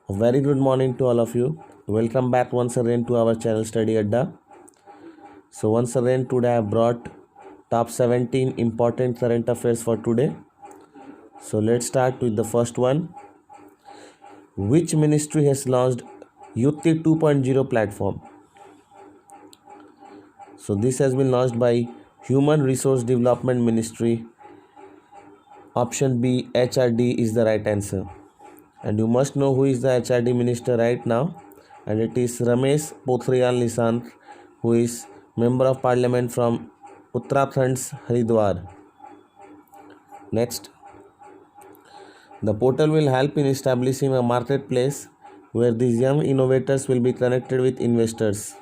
A very good morning to all of you. Welcome back once again to our channel Study Adda. So once again today I have brought top 17 important current affairs for today. So let's start with the first one. Which ministry has launched Yutti 2.0 platform? So this has been launched by Human Resource Development Ministry. Option B, HRD is the right answer. And you must know who is the HRD minister right now, and it is Ramesh Pokhriyal Nishank, who is member of parliament from Uttarakhand's Haridwar. Next, the portal will help in establishing a marketplace where these young innovators will be connected with investors.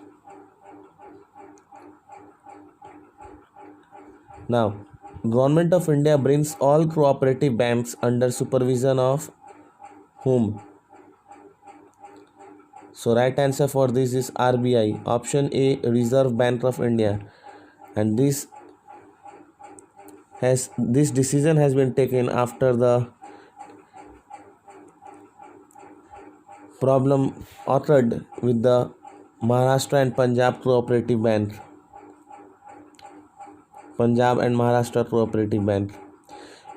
Now, Government of India brings all cooperative banks under supervision of whom? So right answer for this is RBI. Option A, Reserve Bank of India. And this decision has been taken after the problem occurred with the Maharashtra and Punjab Cooperative Bank. Punjab and Maharashtra Cooperative Bank.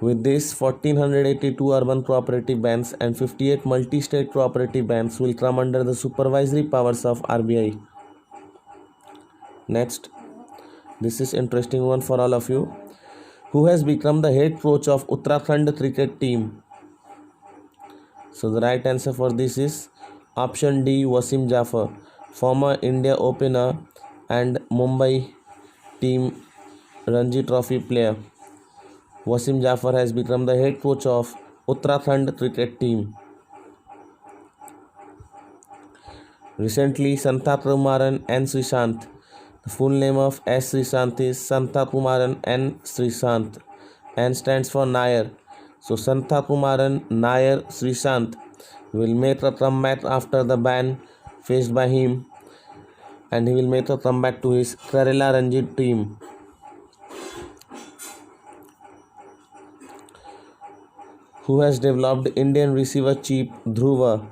With this, 1482 urban cooperative banks and 58 multi-state cooperative banks will come under the supervisory powers of RBI. Next, this is interesting one for all of you. Who has become the head coach of Uttarakhand cricket team? So the right answer for this is option D, Wasim Jaffer, former India opener and Mumbai team Ranji Trophy player. Wasim Jaffer has become the head coach of Uttarakhand cricket team. Recently, Santhakumaran N. Srishant. The full name of S. Srishant is Santhakumaran N. Srishant. N stands for Nair. So Santhakumaran Nair Srishant will make a comeback after the ban faced by him, and he will make a comeback to his Kerala Ranji team. Who has developed Indian receiver chip Dhruva?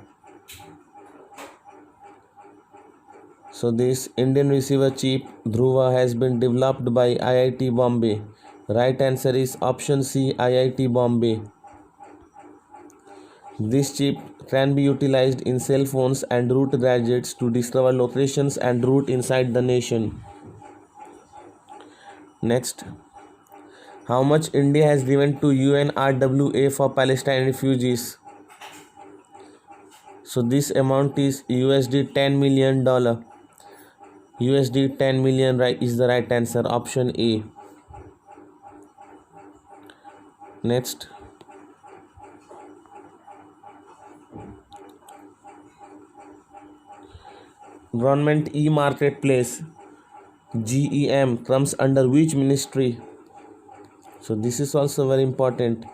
So this Indian receiver chip Dhruva has been developed by IIT Bombay. Right answer is option C, IIT Bombay. This chip can be utilized in cell phones and route gadgets to discover locations and route inside the nation. Next, how much India has given to UNRWA for Palestine refugees? So this amount is USD $10 million. USD 10 million is the right answer, option A. Next, Government e-marketplace GEM comes under which ministry? So this is also very important.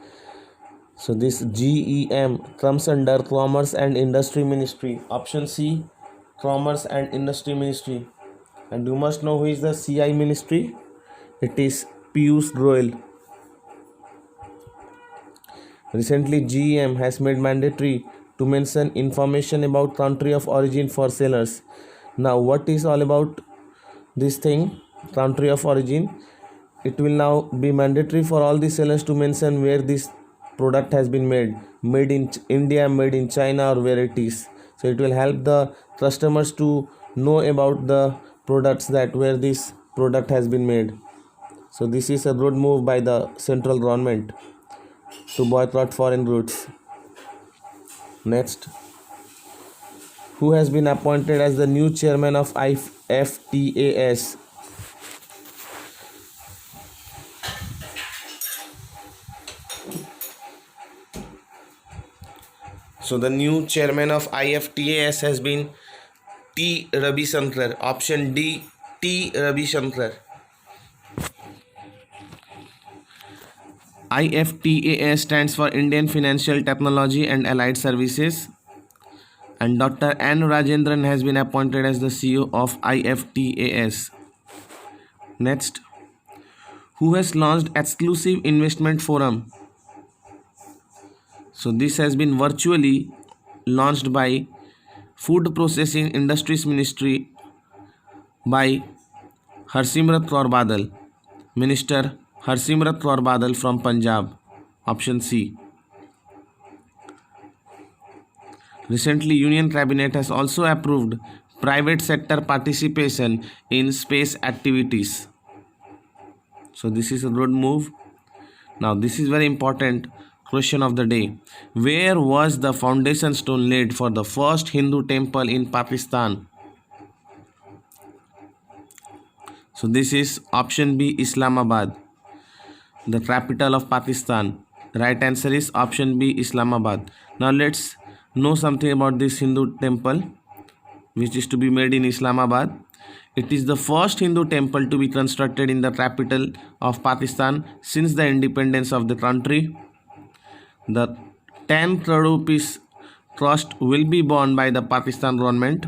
So this GEM comes under Commerce and Industry Ministry. Option C, Commerce and Industry Ministry. And you must know who is the CI ministry. It is Piyush Goyal. Recently, GEM has made mandatory to mention information about country of origin for sellers. Now, what is all about this thing, country of origin? It will now be mandatory for all the sellers to mention where this product has been made in India, made in China, or where it is. So it will help the customers to know about the products that where this product has been made. So this is a good move by the central government to boycott foreign goods. Next, who has been appointed as the new chairman of IFTAS? So the new chairman of IFTAS has been T. Ravi Shankar. Option D, T. Ravi Shankar. IFTAS stands for Indian Financial Technology and Allied Services. And Dr. N. Rajendran has been appointed as the CEO of IFTAS. Next, who has launched exclusive investment forum? So this has been virtually launched by Food Processing Industries Ministry by Harsimrat Kaur Badal. Minister Harsimrat Kaur Badal from Punjab. Option C. Recently, Union Cabinet has also approved private sector participation in space activities. So this is a good move. Now this is very important question of the day. Where was the foundation stone laid for the first Hindu temple in Pakistan? So this is option B, Islamabad, the capital of Pakistan. Right answer is option B, Islamabad. Now let's know something about this Hindu temple which is to be made in Islamabad. It is the first Hindu temple to be constructed in the capital of Pakistan since the independence of the country. The 10 crore rupees trust will be borne by the Pakistan government.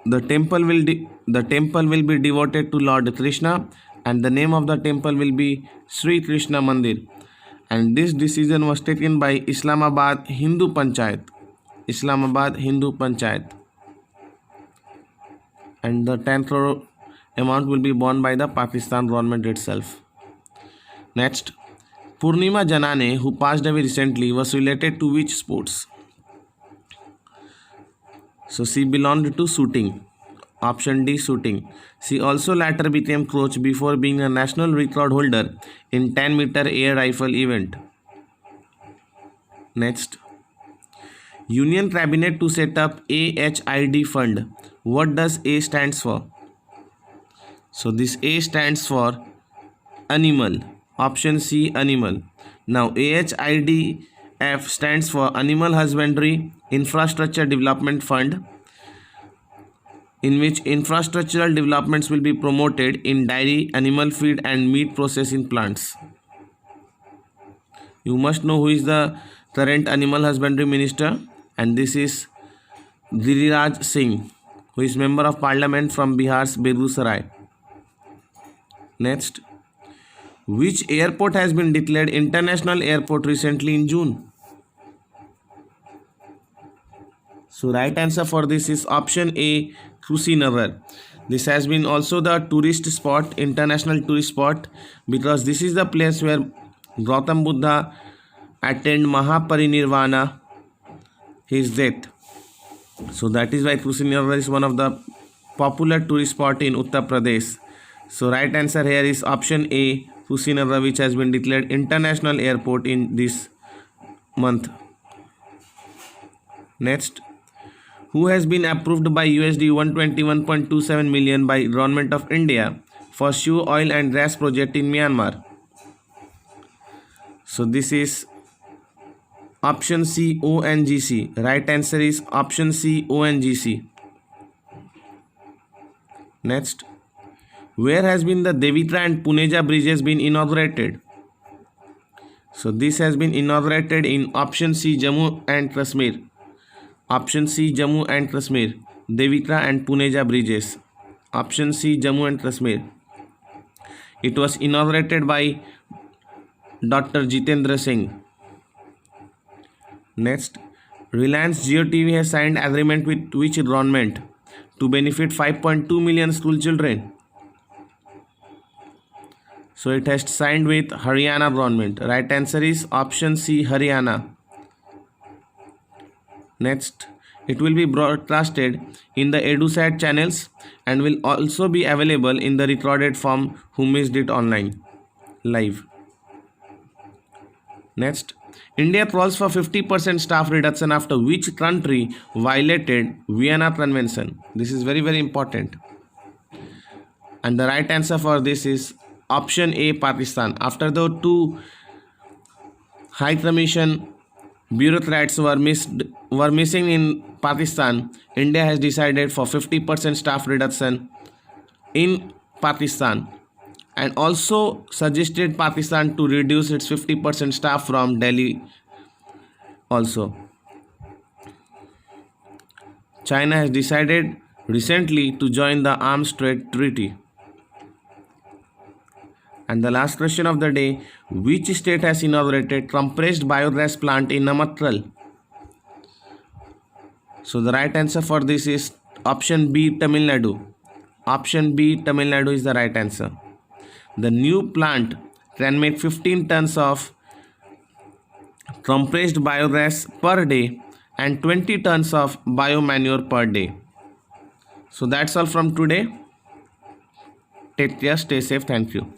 The temple will be devoted to Lord Krishna, and the name of the temple will be Sri Krishna Mandir. And this decision was taken by Islamabad Hindu Panchayat. Islamabad Hindu Panchayat. And the 10 crore amount will be borne by the Pakistan government itself. Next, Purnima Janane, who passed away recently, was related to which sports? So she belonged to shooting. Option D, shooting. She also later became coach before being a national record holder in 10-meter air rifle event. Next, Union Cabinet to set up AHID fund. What does A stands for? So this A stands for animal. Option C, animal. Now AHIDF stands for Animal Husbandry Infrastructure Development Fund, in which infrastructural developments will be promoted in dairy, animal feed and meat processing plants. You must know who is the current animal husbandry minister, and this is Giriraj Singh, who is member of parliament from Bihar's Begusarai. Next, which airport has been declared international airport recently in June? So right answer for this is option A, Kushinagar. This has been also the tourist spot, international tourist spot, because this is the place where Gautam Buddha attained Mahaparinirvana, his death. So that is why Kushinagar is one of the popular tourist spot in Uttar Pradesh. So right answer here is option A, Kushinagar, which has been declared international airport in this month. Next, who has been approved by USD 121.27 million by Government of India for Shio oil and gas project in Myanmar? So this is option C, ONGC. Right answer is option C, ONGC. Next, where has been the Devitra and Puneja bridges been inaugurated? So this has been inaugurated in option C, Jammu and Kashmir. Option C, Jammu and Kashmir. Devitra and Puneja bridges. Option C, Jammu and Kashmir. It was inaugurated by Dr. Jitendra Singh. Next, Reliance Jio TV has signed agreement with which government to benefit 5.2 million school children? So it has signed with Haryana government. Right answer is option C, Haryana. Next, it will be broadcasted in the EduSat channels and will also be available in the recorded form who missed it online live. Next, India calls for 50% staff reduction after which country violated Vienna Convention? This is very, very important. And the right answer for this is option A, Pakistan. After the two High Commission bureaucrats were missing in Pakistan, India has decided for 50% staff reduction in Pakistan, and also suggested Pakistan to reduce its 50% staff from Delhi also. China has decided recently to join the Arms Trade Treaty. And the last question of the day, which state has inaugurated compressed biogas plant in Namakal? So the right answer for this is option B, Tamil Nadu. Option B, Tamil Nadu is the right answer. The new plant can make 15 tons of compressed biogas per day and 20 tons of biomanure per day. So that's all from today. Take care, stay safe. Thank you.